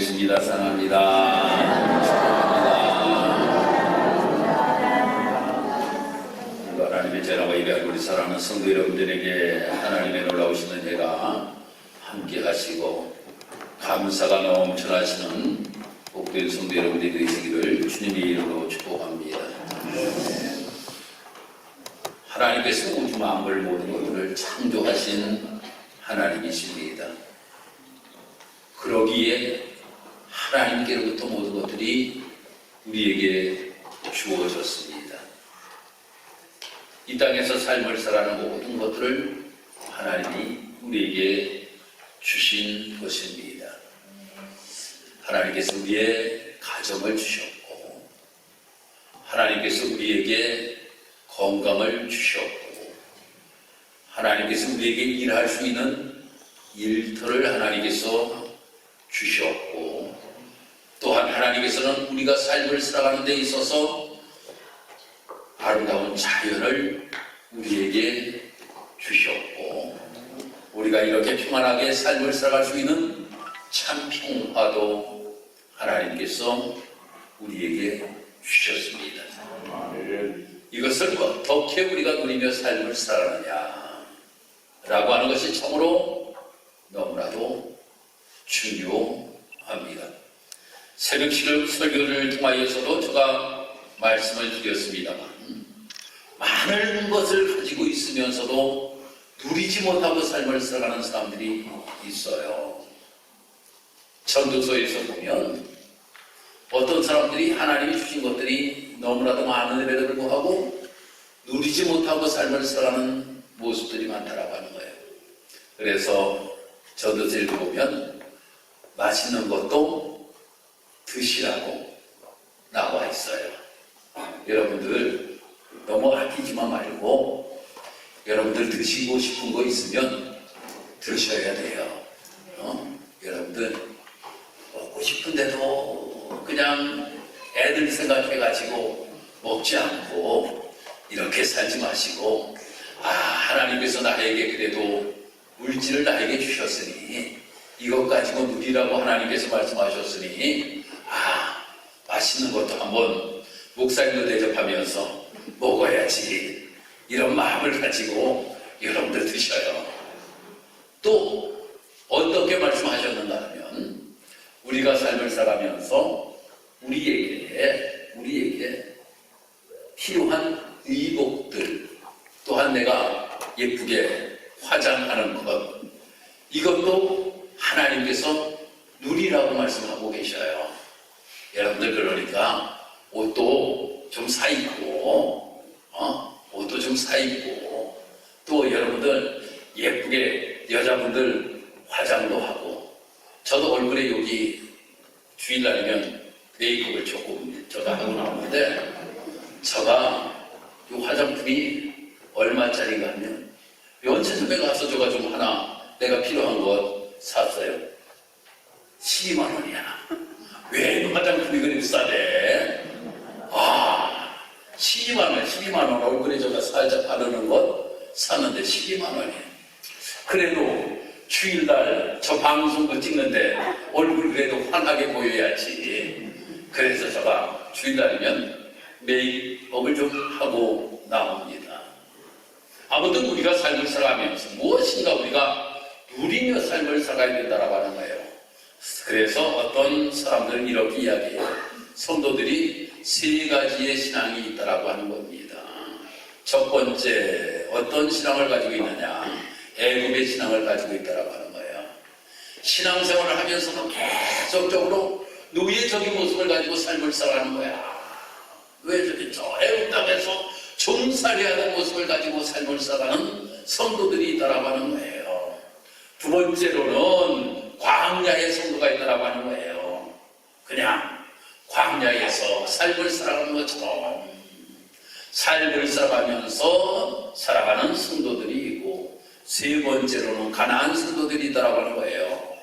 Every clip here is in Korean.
기도드리겠습니다. 사랑합니다. 사랑합니다. 하나님의 전하고 예배할 우리 사랑하는 성도 여러분들에게 하나님의 놀라우신 은혜가 함께하시고 감사가 넘쳐나시는 복된 성도 여러분들이 되시기를 주님의 이름으로 축복합니다. 하나님께서 우주 만물 모든 것들을 창조하신 하나님이십니다. 그러기에 하나님께로부터 모든 것들이 우리에게 주어졌습니다. 이 땅에서 삶을 살아가는 모든 것들을 하나님이 우리에게 주신 것입니다. 하나님께서 우리의 가정을 주셨고, 하나님께서 우리에게 건강을 주셨고, 하나님께서 우리에게 일할 수 있는 일터를 하나님께서 주셨고, 또한 하나님께서는 우리가 삶을 살아가는 데 있어서 아름다운 자연을 우리에게 주셨고, 우리가 이렇게 평안하게 삶을 살아갈 수 있는 참 평화도 하나님께서 우리에게 주셨습니다. 이것을 어떻게 우리가 누리며 삶을 살아가느냐 라고 하는 것이 참으로 너무나도 중요합니다. 새벽 설교를 통하여서도 제가 말씀을 드렸습니다만, 많은 것을 가지고 있으면서도 누리지 못하고 삶을 살아가는 사람들이 있어요. 전도서에서 보면 어떤 사람들이 하나님이 주신 것들이 너무나도 많은데도 불구하고 누리지 못하고 삶을 살아가는 모습들이 많다라고 하는 거예요. 그래서 전도서를 보면 맛있는 것도 드시라고 나와 있어요. 여러분들 너무 아끼지만 말고 여러분들 드시고 싶은 거 있으면 드셔야 돼요. 여러분들 먹고 싶은데도 그냥 애들 생각해가지고 먹지 않고 이렇게 살지 마시고, 하나님께서 나에게 그래도 물질을 나에게 주셨으니 이것 가지고 누리라고 하나님께서 말씀하셨으니 맛있는 것도 한번 목사님도 대접하면서 먹어야지, 이런 마음을 가지고 여러분들 드셔요. 또 어떻게 말씀하셨는가 하면, 우리가 삶을 살아가면서 우리에게 필요한 의복들, 또한 내가 예쁘게 화장하는 것, 이것도 하나님께서 누리라고 말씀하고 계셔요. 여러분들 그러니까 옷도 좀 사입고, 옷도 좀 사입고, 또 여러분들 예쁘게 여자분들 화장도 하고, 저도 얼굴에 여기 주일날이면 메이크업을 조금 저가 하고 나오는데, 저가 이 화장품이 얼마짜리인가 하면 면세점에 가서 저가 좀 하나 내가 필요한 것 샀어요. 12만 원이야. 왜 화장품이 그리 비싸대? 12만 원 얼굴에 저가 살짝 바르는 것 샀는데 12만 원이에요. 그래도 주일날 저 방송도 찍는데 얼굴 그래도 환하게 보여야지. 그래서 제가 주일날이면 메이크업을 좀 하고 나옵니다. 아무튼 우리가 삶을 살아가면서 무엇인가 우리가 누리며 삶을 살아야 된다고 하는 거예요. 그래서 어떤 사람들은 이렇게 이야기해요. 성도들이 세 가지의 신앙이 있다고 하는 겁니다. 첫 번째, 어떤 신앙을 가지고 있느냐? 애굽의 신앙을 가지고 있다고 하는 거예요. 신앙생활을 하면서도 계속적으로 노예적인 모습을 가지고 삶을 살아가는 거야. 왜 저기 저 애굽 땅에서 종살이하는 모습을 가지고 삶을 살아가는 성도들이 있다고 하는 거예요. 두 번째로는 광야의 성도가 있다고 하는 거예요. 그냥 광야에서 삶을 살아가는 것처럼 삶을 살아가면서 살아가는 성도들이 있고, 세 번째로는 가나안 성도들이 있다고 하는 거예요.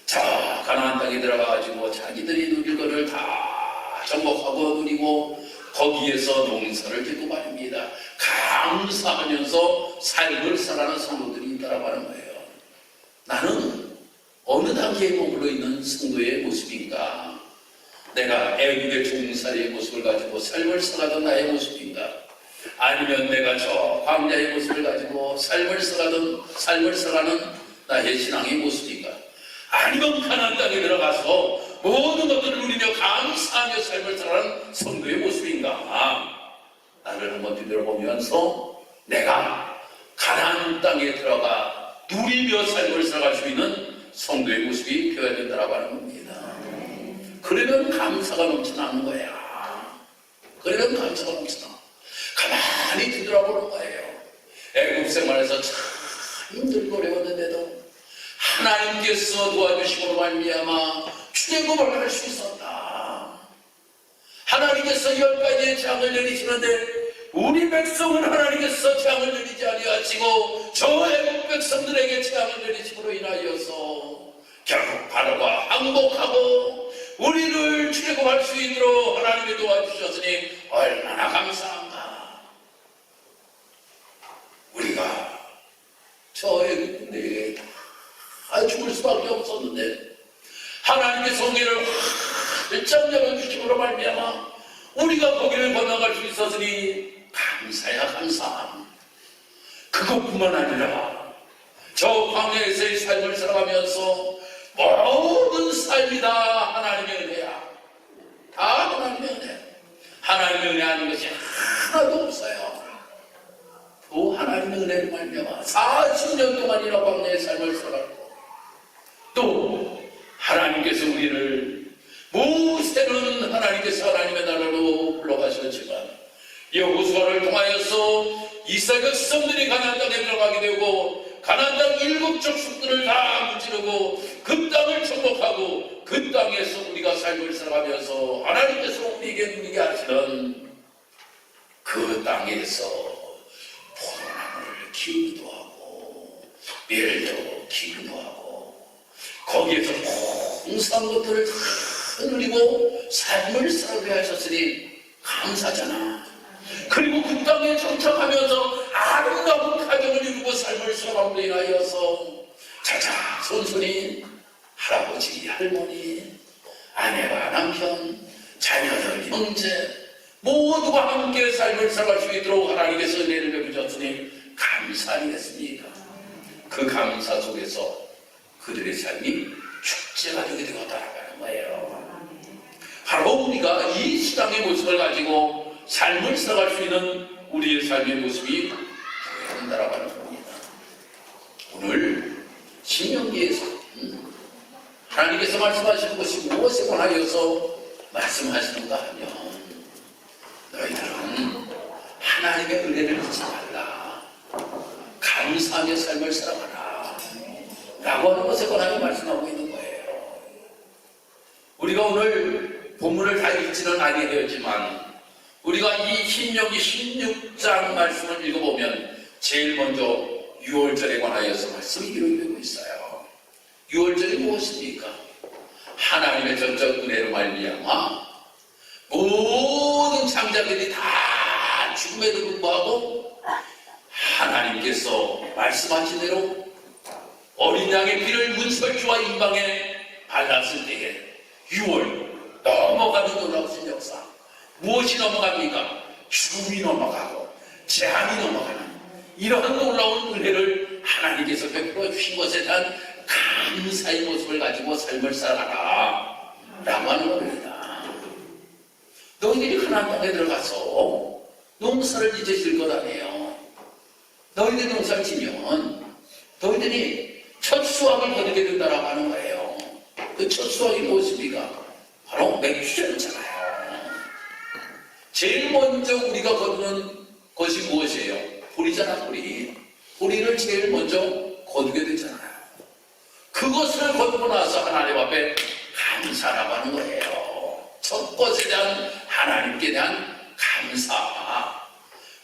저 가나안 땅에 들어가가지고 자기들이 누릴 것을 다 정복하고 누리고 거기에서 농사를 짓고 말입니다. 감사하면서 삶을 살아가는 성도들이 있다고 하는 거예요. 나는 어느 단계에 머물러 있는 성도의 모습인가? 내가 애국의 종살이의 모습을 가지고 삶을 살아가던 나의 모습인가? 아니면 내가 저 광야의 모습을 가지고 삶을 살아가는 나의 신앙의 모습인가? 아니면 가나안 땅에 들어가서 모든 것들을 누리며 감사하며 삶을 살아가는 성도의 모습인가? 나를 한번 뒤돌아보면서 내가 가나안 땅에 들어가 누리며 삶을 살아갈 수 있는 성도의 모습이 되어야 된다고 하는 겁니다. 그러면 감사가 넘쳐나는 거야. 그러면 감사가 넘쳐나. 가만히 뒤돌아보는 거예요. 애국 생활에서 참 힘들고 어려웠는데도 하나님께서 도와주심으로 말미암아 출애굽을 할 수 있었다. 하나님께서 10가지의 재앙을 내리시는데 우리 백성은 하나님께서 재앙을 내리지 아니하시고 저 애국 백성들에게 재앙을 내리심으로 인하여서 결국 바로가 항복하고 우리를 출애굽할 수 있도록 하나님이 도와주셨으니 얼마나 감사한가. 우리가 저 애국 군대에게 다 죽을 수밖에 없었는데 하나님께서 성회를 활짝 열어주심으로 말미암아 우리가 거기를 건너갈 수 있었으니 감사야 감사. 그것뿐만 아니라 저 광야에서의 삶을 살아가면서 모든 삶이 다 하나님의 은혜야. 다 하나님의 은혜. 하나님의 은혜 아닌 것이 하나도 없어요. 또 하나님의 은혜를 말미암아 40년 동안이나 광야의 삶을 살아가고 또 하나님께서 우리를 모세는 하나님께서 하나님의 나라로 불러가셨지만 여호수아를 통하여서 이스라엘 백성들이 가나안 땅에 들어가게 되고 가나안 땅 7 족속들을 다 무찌르고 그 땅을 정복하고 그 땅에서 우리가 삶을 살아가면서 하나님께서 우리에게 누리게 하시는 그 땅에서 포도나무를 키우기도 하고 멸도 키우기도 하고 거기에서 풍성한 것들을 다 누리고 삶을 살게 하셨으니 감사잖아. 그리고 그 땅에 정착하면서 아름다운 가정을 이루고 삶을 살아감으로 인하여서 자자손손이 할아버지, 할머니, 아내와 남편, 자녀들, 형제 모두가 함께 삶을 살아갈 수 있도록 하나님께서 은혜를 베푸셨으니 감사 아니겠습니까? 그 감사 속에서 그들의 삶이 축제가 되게 되었다는 거예요. 바로 우리가 이 신앙의 모습을 가지고 삶을 살아갈 수 있는 우리의 삶의 모습이 되어야 된다고 하는 겁니다. 오늘 신명기에서 하나님께서 말씀하시는 것이 무엇에 관하여서 말씀하시는가 하면 너희들은 하나님의 은혜를 잊지 말라. 감사하며 삶을 살아가라. 라고 하는 것에 관하여 말씀하고 있는 거예요. 우리가 오늘 본문을 다 읽지는 아니하였지만 우리가 이 신명기 16장 말씀을 읽어보면 제일 먼저 6월절에 관하여서 말씀이 기록되고 있어요. 6월절이 무엇입니까? 하나님의 전적 은혜로 말미암아 모든 창자들이 다 죽음에도 불구하고 하나님께서 말씀하신 대로 어린 양의 피를 문설주와 임방에 발랐을 때에 6월 넘어가는 놀라우신 역사. 무엇이 넘어갑니까? 죽음이 넘어가고 재앙이 넘어가는 이러한 놀라운 은혜를 하나님께서 베풀어 주신 것에 대한 감사의 모습을 가지고 삶을 살아라 라고 하는 겁니다. 너희들이 가나안 땅에 들어가서 농사를 이제 질 것 아니에요. 너희들이 농사를 지면 너희들이 첫 수확을 거두게 된다라고 하는 거예요. 그 첫 수확이 무엇입니까? 바로 맥주잖아요. 제일 먼저 우리가 거두는 것이 무엇이에요? 보리잖아, 보리. 보리를 제일 먼저 거두게 되잖아요. 그것을 거두고 나서 하나님 앞에 감사라고 하는 거예요. 첫 것에 대한 하나님께 대한 감사.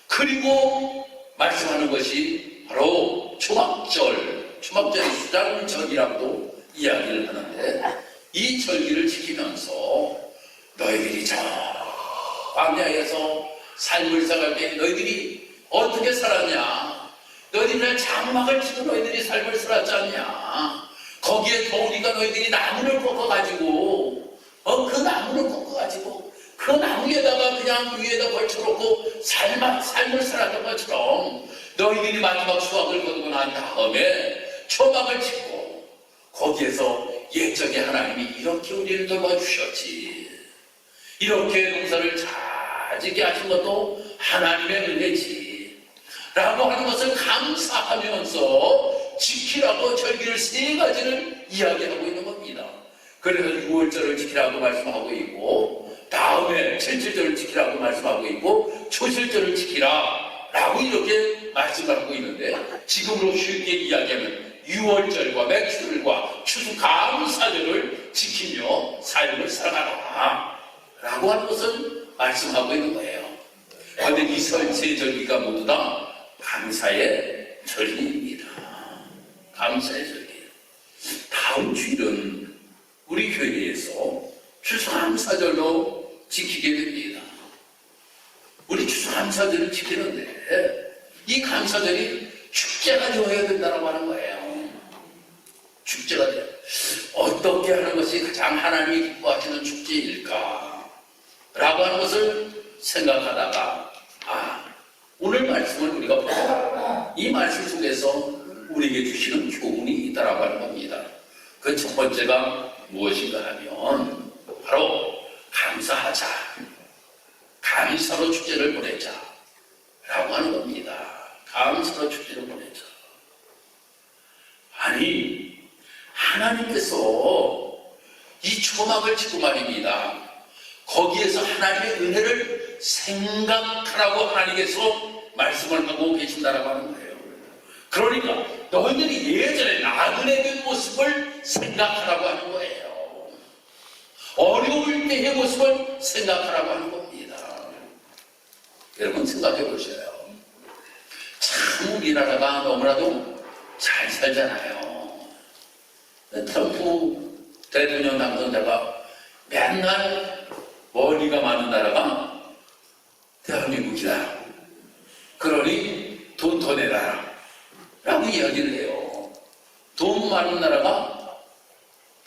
그리고 말씀하는 것이 바로 초막절이 수장절이라고도 이야기를 하는데 이 절기를 지키면서 너희들이 저 광야에서 삶을 살아갈 때 너희들이 어떻게 살았냐? 너희들이 장막을 치고 너희들이 삶을 살았지 않냐? 거기에 더우니까 너희들이 나무를 꺾어가지고 그 나무를 꺾어가지고 그 나무에다가 그냥 위에다 걸쳐놓고 삶을 살았던 것처럼 너희들이 마지막 수확을 거두고 난 다음에 초막을 짓고 거기에서 옛적에 하나님이 이렇게 우리를 돌봐주셨지, 이렇게 농사를 잘 짓게 하신 것도 하나님의 은혜지 라고 하는 것을 감사하면서 지키라고 절기를 3가지를 이야기하고 있는 겁니다. 그래서 6월절을 지키라고 말씀하고 있고, 다음에 7절을 지키라고 말씀하고 있고, 초실절을 지키라 라고 이렇게 말씀을 하고 있는데, 지금으로 쉽게 이야기하면 6월절과 맥주절과 추수감사절을 지키며 삶을 살아가라 라고 하는 것을 말씀하고 있는 거예요. 그런데 이 세 절기가 모두 다 감사의 절기입니다. 감사의 절기예요. 다음 주일은 우리 교회에서 추수감사절로 지키게 됩니다. 우리 추수감사절을 지키는데 이 감사절이 축제가 되어야 된다고 하는 거예요. 축제가 돼요. 어떻게 하는 것이 가장 하나님이 기뻐하시는 축제일까? 라고 하는 것을 생각하다가 오늘 말씀을 우리가 보자. 이 말씀 속에서 우리에게 주시는 교훈이 있다라고 하는 겁니다. 그 첫 번째가 무엇인가 하면 바로 감사하자, 감사로 축제를 보내자 라고 하는 겁니다. 감사로 축제를 보내자. 아니, 하나님께서 이 초막을 짓고 말입니다. 거기에서 하나님의 은혜를 생각하라고 하나님께서 말씀을 하고 계신다라고 하는 거예요. 그러니까 너희들이 예전에 나그네된 모습을 생각하라고 하는 거예요. 어려울 때의 모습을 생각하라고 하는 겁니다. 여러분 생각해 보세요. 참 우리나라가 너무나도 잘 살잖아요. 트럼프 대통령 당선자가 맨날 머리가 많은 나라가 대한민국이다. 그러니 돈 더 내라 라고 이야기를 해요. 돈 많은 나라가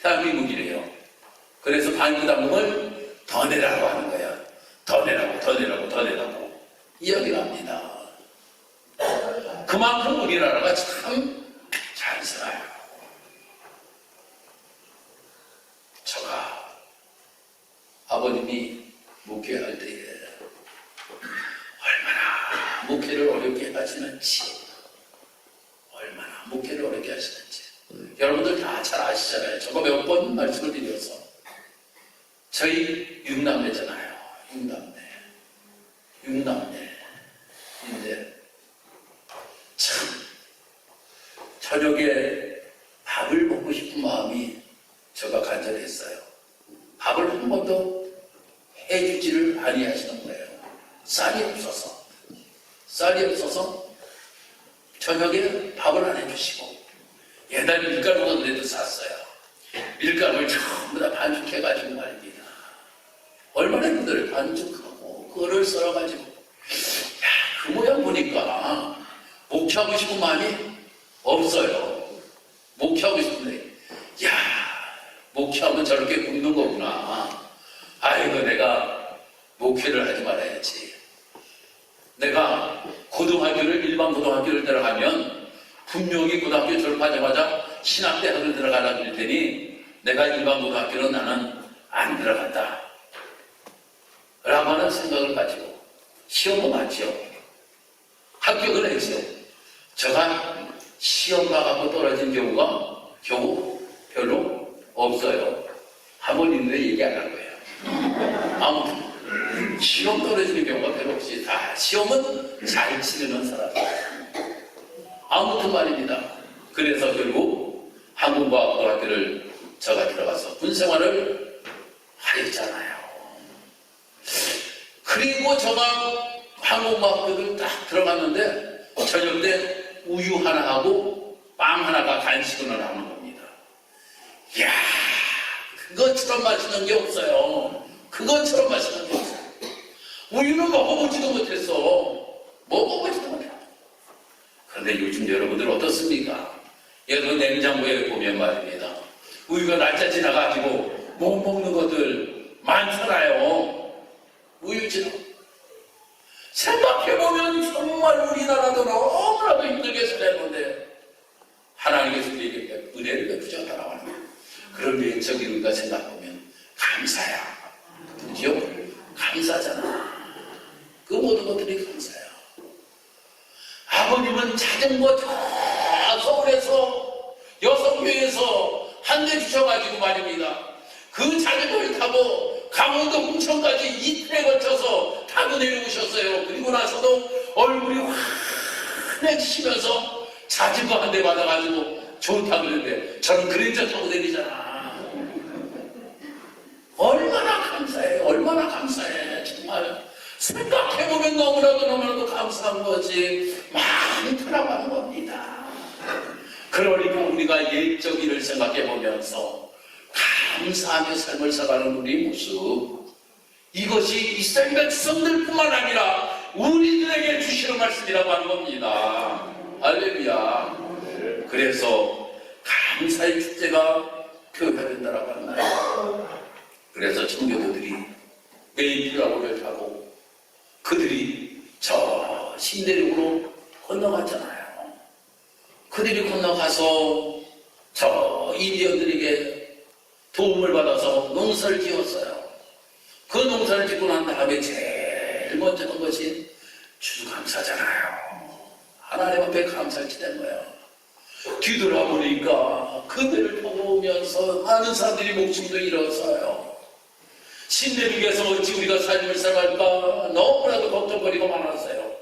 대한민국이래요. 그래서 반기담금을 더 내라고 하는 거야. 더 내라고, 더 내라고, 더 내라고 이야기를 합니다. 그만큼 우리나라가 참 잘 살아요. 제가 아버님이 목회할 때에 얼마나 목회를 어렵게 하시는지, 얼마나 목회를 어렵게 하시는지 여러분들 다 잘 아시잖아요. 제가 몇 번 말씀을 드려서 저희 6남매잖아요. 6남매인데 참 저녁에 밥을 먹고 싶은 마음이 제가 간절했어요. 밥을 한 번도 해주지를 아니하시는 거예요. 쌀이 없어서 저녁에 밥을 안 해주시고, 옛날에 밀가루가 그래도 쌌어요. 밀가루를 전부 다 반죽해가지고 말입니다. 얼마나 힘들어요. 반죽하고 그거를 썰어가지고 그 모양 보니까 목회하고 싶은 마음이 없어요. 목회하고 싶은데 목회하면 저렇게 굽는 거구나. 아이고, 내가 목회를 하지 말아야지. 내가 일반 고등학교를 들어가면 분명히 고등학교 졸업하자마자 신학대학을 들어가라고 할 테니 내가 일반 고등학교는 나는 안 들어간다 라고 하는 생각을 가지고 시험도 봤죠. 합격을 했죠. 제가 시험 봐갖고 떨어진 경우가 별로 없어요. 한 번 있는데 얘기 안 할 거예요. 아무튼 시험 떨어지는 경우가 별로 없이 다 시험은 잘 치르는 사람. 아무튼 말입니다. 그래서 결국 항공과학고등학교를 제가 들어가서 군생활을 하였잖아요. 그리고 제가 항공과학고를 딱 들어갔는데 저녁 때 우유 하나 하고 빵 하나가 간식으로 나오는 겁니다. 이야, 그것처럼 맛있는 게 없어요. 그것처럼 맛있는 게 없어요. 우유는 먹어보지도 못했어. 그런데 요즘 여러분들 어떻습니까? 여러분 냉장고에 보면 말입니다. 우유가 날짜 지나가지고 못 먹는 것들 많잖아요. 우유지로. 생각해보면 정말 우리나라도 너무나도 힘들게 살았는데 하나님께서 우리에게 은혜를 베푸셨다라고 하는 거예요. 그런 외적인 우리가 생각해보면 감사야. 그죠? 감사잖아. 그 모든 것들이 감사야. 아버님은 자전거 저 서울에서 여성교회에서 한 대 주셔가지고 말입니다. 그 자전거를 타고 강원도 홍천까지 이틀에 걸쳐서 타고 내려오셨어요. 그리고 나서도 얼굴이 환해지시면서 자전거 한 대 받아가지고 좋다고 그러는데 저는 그랜저 타고 내리잖아. 얼마나 감사해. 얼마나 감사해. 정말 생각해보면 너무나도 감사한 거지 많더라고 하는 겁니다. 그러니까 우리가 옛적 일을 생각해보면서 감사하며 삶을 살아가는 우리의 모습, 이것이 이스라엘 백성들뿐만 아니라 우리들에게 주시는 말씀이라고 하는 겁니다. 할렐루야. 그래서 감사의 축제가 교회된다라고 하는 거예요. 그래서 청교도들이 매일 피라고를 타고 그들이 저 신대륙으로 건너갔잖아요. 그들이 건너가서 저 인디언들에게 도움을 받아서 농사를 지었어요. 그 농사를 짓고 난 다음에 제일 먼저 한 것이 추수감사잖아요. 하나님 앞에 감사를 지낸 거예요. 뒤돌아보니까 그들을 보면서 많은 사람들이 목숨도 잃었어요. 신대륙에서 어찌 우리가 삶을 살아갈까 너무나도 걱정거리가 많았어요.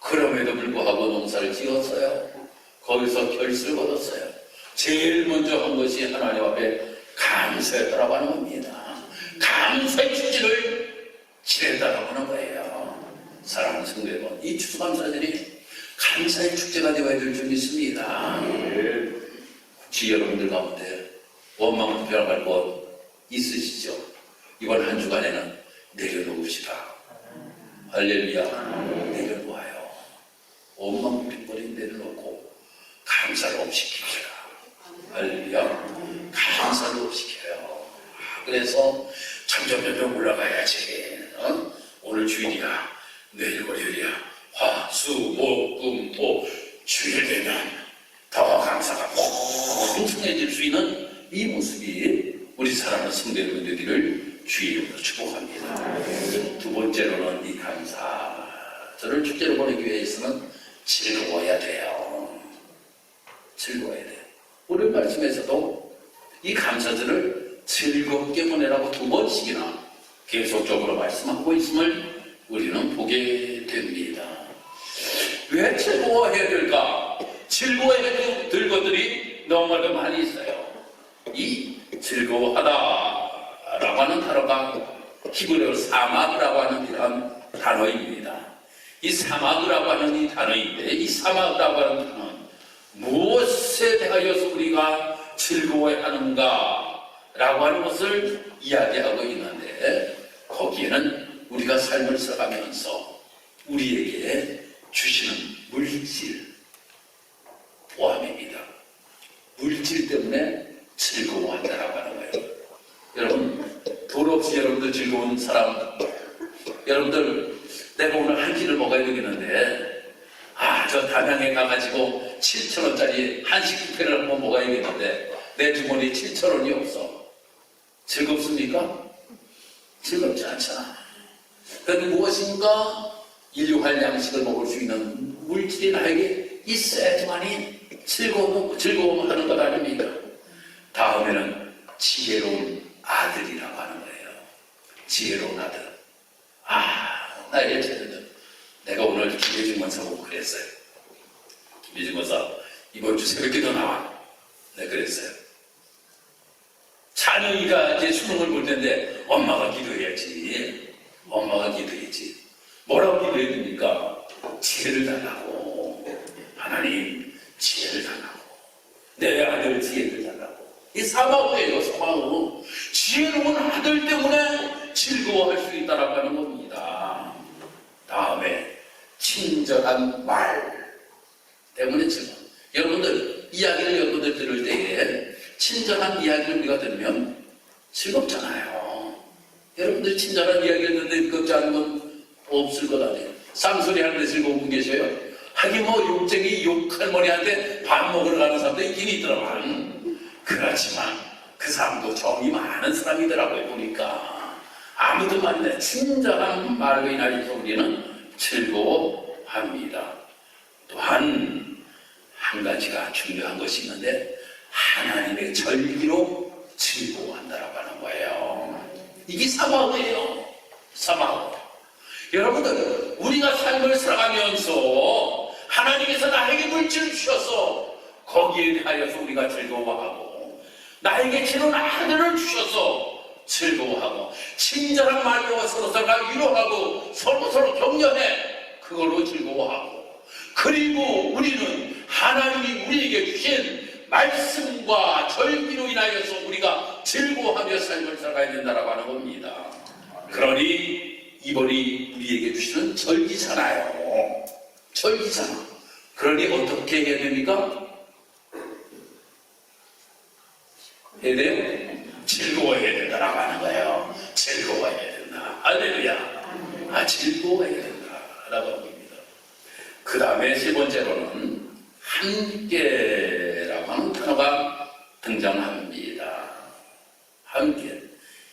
그럼에도 불구하고 농사를 지었어요. 거기서 결실을 얻었어요. 제일 먼저 한 것이 하나님 앞에 감사했다라고 하는 겁니다. 감사의 축제를 지낸다라고 하는 거예요. 사랑하는 성도 여러분, 이 추수감사절이 감사의 축제가 되어야 될 줄 믿습니다. 혹시 여러분들 가운데 원망 불평할 것 있으시죠? 이번 한 주간에는 내려놓읍시다. 할렐루야. 내려놓아요. 원망 불평거리 내려놓고 감사를 업시킵시다. 할렐루야. 감사를 업시켜요. 그래서 점점 올라가야지. 오늘 주일이야. 내일 월요일이야. 화, 수, 목, 금, 토. 주일 되면 더 감사가 풍성해질 수 있는 이 모습이 우리 사랑하는 성도 여러분들을 주의 이름으로 축복합니다. 두 번째로는 이 감사절을 축제로 보내기 위해서는 즐거워야 돼요. 즐거워야 돼요. 오늘 말씀에서도 이 감사절을 즐겁게 보내라고 두 번씩이나 계속적으로 말씀하고 있음을 우리는 보게 됩니다. 왜 즐거워해야 될까? 즐거워해야 될 것들이 너무나도 많이 있어요. 이 즐거워하다라고 하는 단어가 히브리어로 사마그라고 하는 이런 단어입니다. 이 사마그라고 하는 이 단어인데, 이 사마그라고 하는 단어는 무엇에 대하여서 우리가 즐거워하는가 라고 하는 것을 이야기하고 있는데, 거기에는 우리가 삶을 살아가면서 우리에게 주시는 물질 포함입니다. 물질 때문에 즐거워한다라고 하는 거예요. 여러분, 돈 없이 여러분들 즐거운 사람, 여러분들 내가 오늘 한 끼를 먹어야 되겠는데, 저 담양에 가가지고 7,000원짜리 한식 뷔페를 한번 먹어야겠는데 내 주머니에 7,000원이 없어. 즐겁습니까? 즐겁지 않잖아. 그런데 무엇인가 일용할 양식을 먹을 수 있는 물질이 나에게 있어야지만이 즐거움하는 것 아닙니까? 다음에는 지혜로운 아들이라고 하는 거예요. 지혜로운 아들. 나 예전에 내가 오늘 김혜중 권사 보고 그랬어요. 김혜중 권사 이번 주 새벽기도 나와. 네, 그랬어요. 자녀이가 이제 수능을 볼 텐데 엄마가 기도해야지. 엄마가 기도해야지. 뭐라고 기도해야 됩니까? 지혜를 달라고. 하나님 지혜를 달라고. 내 아들 지혜를 달라고. 이 사마우예요. 사마우. 지혜로운 아들 때문에 즐거워할 수 있다라고 하는 겁니다. 다음에 친절한 말 때문에 즐거워. 여러분들 이야기를 여러분들 들을 때에 친절한 이야기를 우리가 들으면 즐겁잖아요. 여러분들 친절한 이야기를 듣는데 즐겁지 않은 건 없을 것 아니에요. 쌍소리 하는데 즐거운 분 계세요? 하긴 뭐 욕쟁이 욕할머니한테 밥 먹으러 가는 사람도 있긴 있더라고요. 그렇지만 그 사람도 정이 많은 사람이더라고요. 보니까 아무도 만나 친절한 말로 인하여서 우리는 즐거워합니다. 또한 한 가지가 중요한 것이 있는데 하나님의 절기로 즐거워한다라고 하는 거예요. 이게 사마우예요. 사마우. 여러분들, 우리가 삶을 살아가면서 하나님께서 나에게 물질을 주셔서 거기에 대하여서 우리가 즐거워하고, 나에게 지는 아들을 주셔서 즐거워하고, 친절한 말로 서로서로 위로하고 서로서로 격려해 그걸로 즐거워하고, 그리고 우리는 하나님이 우리에게 주신 말씀과 절기로 인하여서 우리가 즐거워하며 삶을 살아가야 된다고 하는 겁니다. 그러니 이번이 우리에게 주시는 절기잖아요. 절기잖아. 그러니 어떻게 해야 됩니까? 해야 돼요? 즐거워해야 된다라고 하는 거예요. 즐거워해야 된다. 할렐루야. 즐거워해야 된다라고 합니다. 그 다음에 세 번째로는 함께라고 하는 단어가 등장합니다. 함께.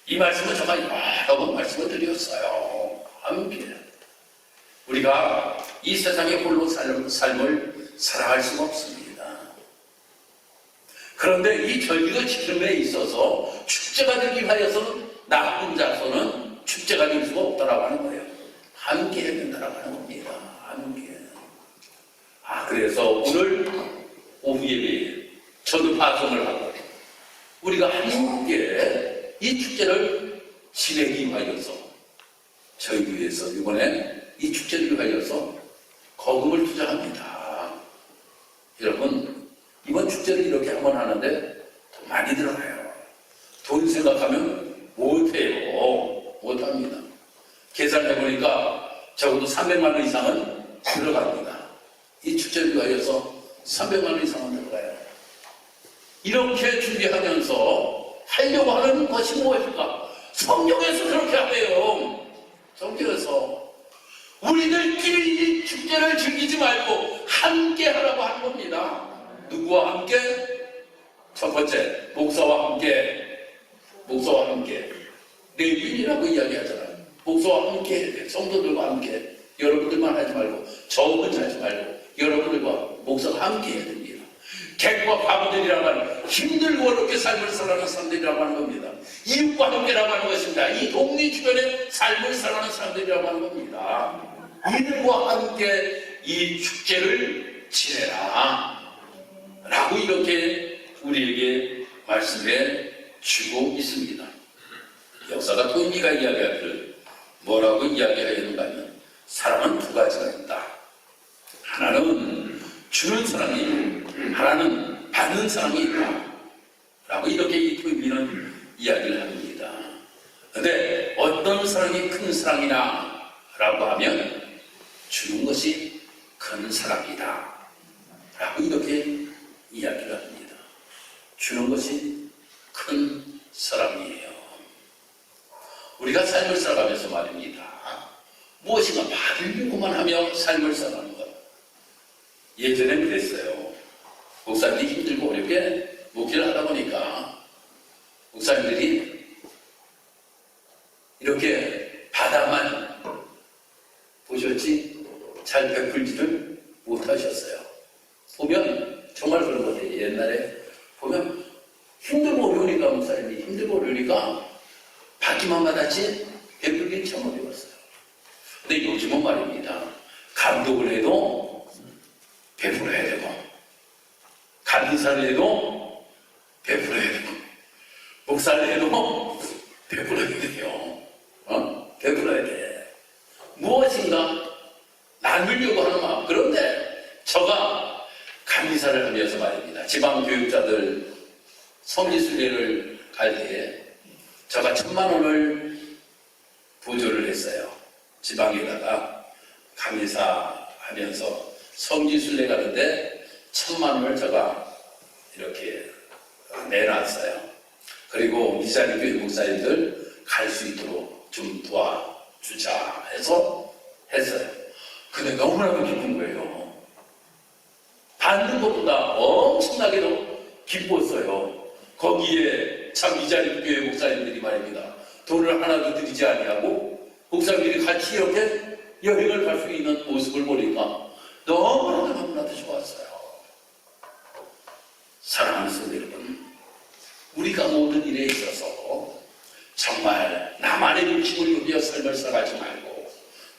이 말씀은 정말 여러 번 말씀을 드렸어요. 함께. 우리가 이 세상에 홀로 삶을 살아갈 수가 없습니다. 그런데 이 절기를 지킴에 있어서 축제가 되기 위하여서는 나 혼자서는 축제가 될 수가 없다라고 하는 거예요. 함께 해야 된다라고 하는 겁니다. 함께. 그래서 오늘 오후 예배에 저도 파송을 하고 우리가 함께 이 축제를 지내기 위하여서 저희 교회에서 이번에 이 축제를 위하여서 거금을 투자합니다. 여러분, 이번 축제를 이렇게 한번 하는데 더 많이 들어가요. 돈 생각하면 못해요. 못합니다. 계산해보니까 적어도 300만 원 이상은 들어갑니다. 이 축제를 위하여서 300만 원 이상은 들어가요. 이렇게 준비하면서 하려고 하는 것이 무엇일까? 성경에서 그렇게 하래요. 성경에서 우리들끼리 이 축제를 즐기지 말고 함께 하라고 하는 겁니다. 누구와 함께? 첫 번째, 목사와 함께. 목사와 함께. 레위인이라고 이야기하잖아요. 목사와 함께 해야 돼. 성도들과 함께. 여러분들만 하지 말고, 저 혼자 하지 말고, 여러분들과 목사가 함께 해야 됩니다. 객과 바보들이라고 하는 힘들고 어렵게 삶을 살아가는 사람들이라고 하는 겁니다. 이웃과 함께라고 하는 것입니다. 이 동네 주변에 삶을 살아가는 사람들이라고 하는 겁니다. 이들과 함께 이 축제를 지내라 라고 이렇게 우리에게 말씀해 주고 있습니다. 역사가 토니가 이야기하기를 뭐라고 이야기하였는가 하면 사람은 두 가지가 있다. 하나는 주는 사람이, 하나는 받는 사람이 있다 라고 이렇게 이 토니는 이야기를 합니다. 그런데 어떤 사람이 큰 사랑이냐 라고 하면 주는 것이 큰 사랑이다 라고 이렇게 이야기를 합니다. 주는 것이 큰 사랑이에요. 우리가 삶을 살아가면서 말입니다. 무엇인가 받으려고만 하며 삶을 살아가는 것. 예전엔 그랬어요. 목사님이 힘들고 어렵게 목회를 하다 보니까 목사님들이 이렇게 받아만 보셨지 잘 베풀지를 못하셨어요. 보면 정말 그런 것 같아요. 옛날에 보면 힘들고 어려우니까 목사님이 힘들고 어려우니까 받기만 받았지 베풀기 참 어려웠어요. 근데 요즘은 말입니다. 감독을 해도 베풀어야 되고 간사를 해도 베풀어야 되고 목사를 해도 베풀어야 돼요. 베풀어야 돼. 무엇인가 나누려고 하는 마음. 그런데 저가 간사를 하면서 말입니다. 지방교육자들 성지순례를 갈 때에 저가 1,000만 원을 보조를 했어요. 지방에다가 강의사하면서 성지순례 가는데 1,000만 원을 제가 이렇게 딱 내놨어요. 그리고 이 자리 교회 목사님들 갈 수 있도록 좀 도와주자 해서 했어요. 근데 너무나도 기쁜 거예요. 받는 것보다 엄청나게도 기뻤어요. 거기에 참 이 자리 교회 목사님들이 말입니다. 돈을 하나도 들이지 아니하고 목사님들이 같이 이렇게 여행을 갈 수 있는 모습을 보니까 너무나도 좋았어요. 사랑하는 성도 여러분, 우리가 모든 일에 있어서 정말 나만의 욕심을 누려 삶을 살아가지 말고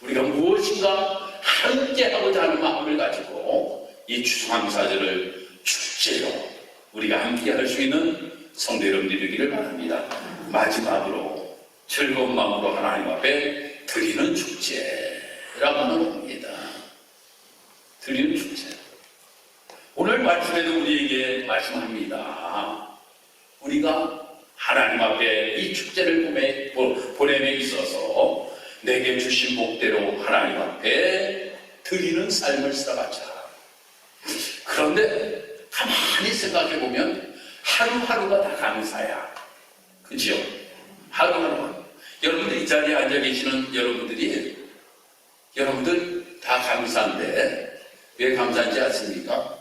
우리가 무엇인가 함께 하고자 하는 마음을 가지고 이 추수감사절을 축제로 우리가 함께 할 수 있는 성도 여러분들이 되기를 바랍니다. 마지막으로 즐거운 마음으로 하나님 앞에 드리는 축제라고 하는 겁니다. 드리는 축제. 오늘 말씀에도 우리에게 말씀합니다. 우리가 하나님 앞에 이 축제를 보냄에 있어서 내게 주신 복대로 하나님 앞에 드리는 삶을 살아가자. 그런데 가만히 생각해보면 하루하루가 다 감사야. 그죠? 하루하루가. 여러분들 이 자리에 앉아 계시는 여러분들 다 감사한데 왜 감사한지 아십니까?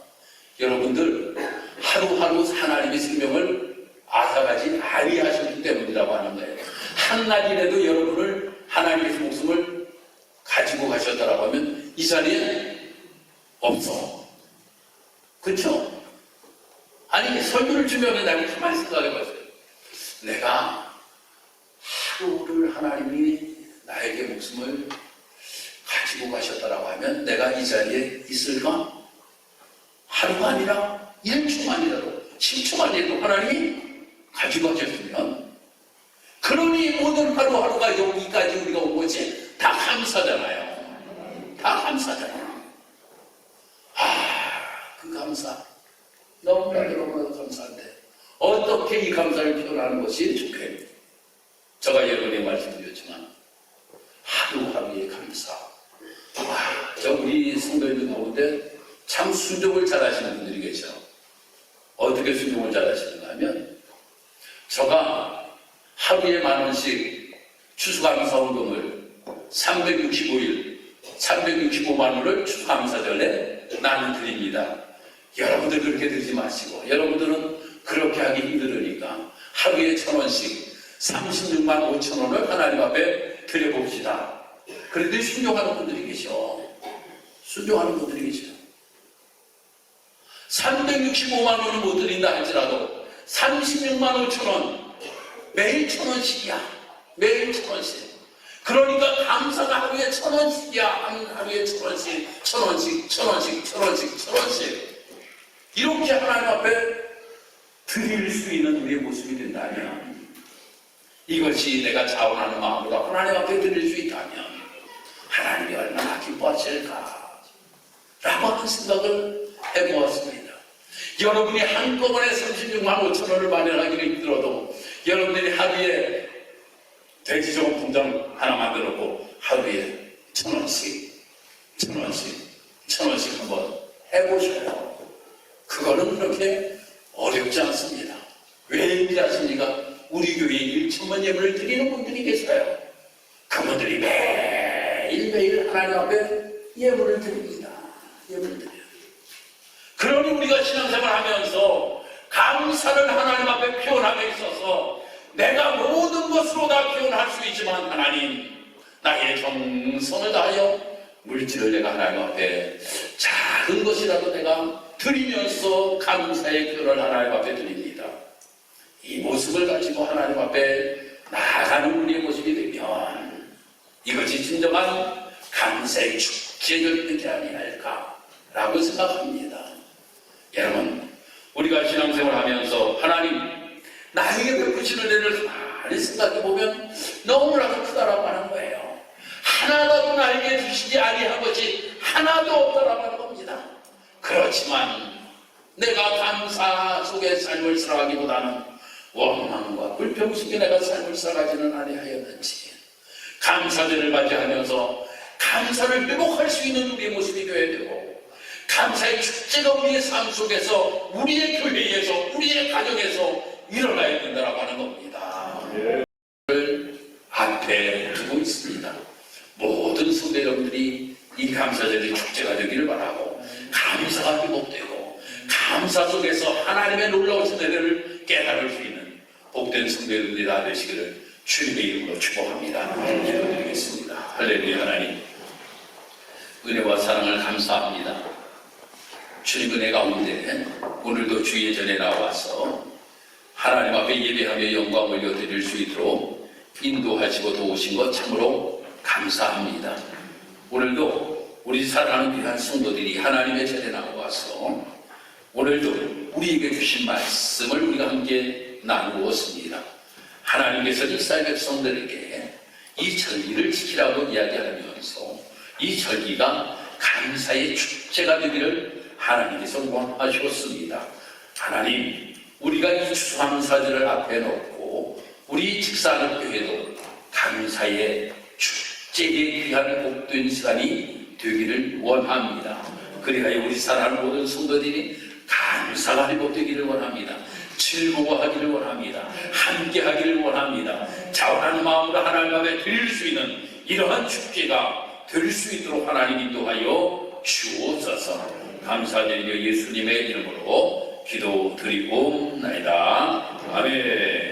여러분들 하루하루 하나님의 생명을 앗아가지 아니하셨기 때문이라고 하는 거예요. 한날이라도 여러분을 하나님의 목숨을 가지고 가셨다라고 하면 이 자리에 없어. 그렇죠? 아니 설교를 주면 내가 가만히 생각해봤어요. 내가 하루를 하나님이 나에게 목숨을 가지고 가셨다라고 하면 내가 이 자리에 있을까? 하루가 아니라 1초만이라도 10초만이라도 하나님이 가지고 가셨으면, 그러니 모든 하루하루가 여기까지 우리가 온 것이 다 감사잖아요. 다 감사잖아요. 그 감사 너무나도 감사한데 어떻게 이 감사를 표현하는 것이 좋겠니? 제가 여러분에게 말씀드렸지만 하루하루의 감사. 저 우리 성도님들 가운데 참 순종을 잘하시는 분들이 계셔. 어떻게 순종을 잘하시는가 하면, 제가 하루에 10,000원씩 추수감사운동을 365일 365만 원을 추수감사절에 나는 드립니다. 여러분들 그렇게 드리지 마시고, 여러분들은 그렇게 하기 힘들으니까 하루에 1,000원씩 36만 5천 원을 하나님 앞에 드려봅시다. 그런데 순종하는 분들이 계셔. 순종하는 분들이 계셔. 365만 원을 못 드린다 할지라도 36만 5천 원, 매일 1,000원씩이야. 매일 1,000원씩. 그러니까 감사가 하루에 1,000원씩이야. 하루에 1,000원씩, 1,000원씩, 1,000원씩, 1,000원씩, 1,000원씩. 이렇게 하나님 앞에 드릴 수 있는 우리의 모습이 된다면, 이것이 내가 자원하는 마음으로 하나님 앞에 드릴 수 있다면 하나님이 얼마나 기뻐하실까 라고 하는 생각을 해보았습니다. 여러분이 한꺼번에 36만 5천 원을 마련하기는 힘들어도 여러분들이 하루에 돼지저금 통장 하나 만들었고 하루에 1,000원씩 1,000원씩 1,000원씩 한번 해보셔요. 그거는 그렇게 어렵지 않습니다. 왜 아십니까? 우리 교회에 1천만 예물을 드리는 분들이 계셔요. 그분들이 매일매일 하나님 앞에 예물을 드립니다. 예물을 드려요. 그러니 우리가 신앙생활 하면서 감사를 하나님 앞에 표현함에 있어서 내가 모든 것으로 다 표현할 수 있지만, 하나님, 나의 정성을 다하여 물질을 내가 하나님 앞에 작은 것이라도 내가 드리면서 감사의 표현을 하나님 앞에 드립니다. 이 모습을 가지고 하나님 앞에 나아가는 우리의 모습이 되면 이것이 진정한 감사의 축제를 있는 게 아니할까라고 생각합니다. 여러분, 우리가 신앙생활을 하면서 하나님 나에게 베푸시는 애를 가만히 생각해보면 너무나도 크다라고 하는 거예요. 하나라도 나에게 주시지 아니한 것이 하나도 없다라고 하는 겁니다. 그렇지만 내가 감사 속의 삶을 살아가기보다는 원망과 불평 속에 내가 삶을 살아가지는 아니하였는지, 감사절을 맞이하면서 감사를 회복할 수 있는 우리의 모습이 되어야 되고, 감사의 축제가 우리의 삶 속에서, 우리의 교회에서, 우리의 가정에서 일어나야 된다고 하는 겁니다. 앞에 두고 있습니다. 모든 성도 여러분들이 이 감사절의 축제가 되기를 바라고, 감사가 회복되고 감사 속에서 하나님의 놀라우신 은혜를 깨달을 수 있는 복된 성도 여러분들이 다 되시기를 주님의 이름으로 축복합니다. 기도드리겠습니다. 할렐루야. 하나님, 은혜와 사랑을 감사합니다. 주님 은혜 가운데 오늘도 주의 전에 나와서 하나님 앞에 예배하며 영광을 올려드릴 수 있도록 인도하시고 도우신 것 참으로 감사합니다. 오늘도 우리 사랑하는 귀한 성도들이 하나님의 전에 나와서 오늘도 우리에게 주신 말씀을 우리가 함께 나누었습니다. 하나님께서 이스라엘 백성들에게 이 절기를 지키라고 이야기하면서 이 절기가 감사의 축제가 되기를 하나님께서 원하셨습니다. 하나님, 우리가 이 추수감사절을 앞에 놓고 우리 직사하는 교회도 감사의 축제의 귀한 복된 시간이 되기를 원합니다. 그래야 우리 사랑하는 모든 성도들이 감사가 회복되기를 원합니다. 즐거워하기를 원합니다. 함께하기를 원합니다. 자원하는 마음으로 하나님 앞에 드릴 수 있는 이러한 축제가 될 수 있도록 하나님 인도하여 주옵소서. 감사드리며 예수님의 이름으로 기도드리옵나이다. 아멘.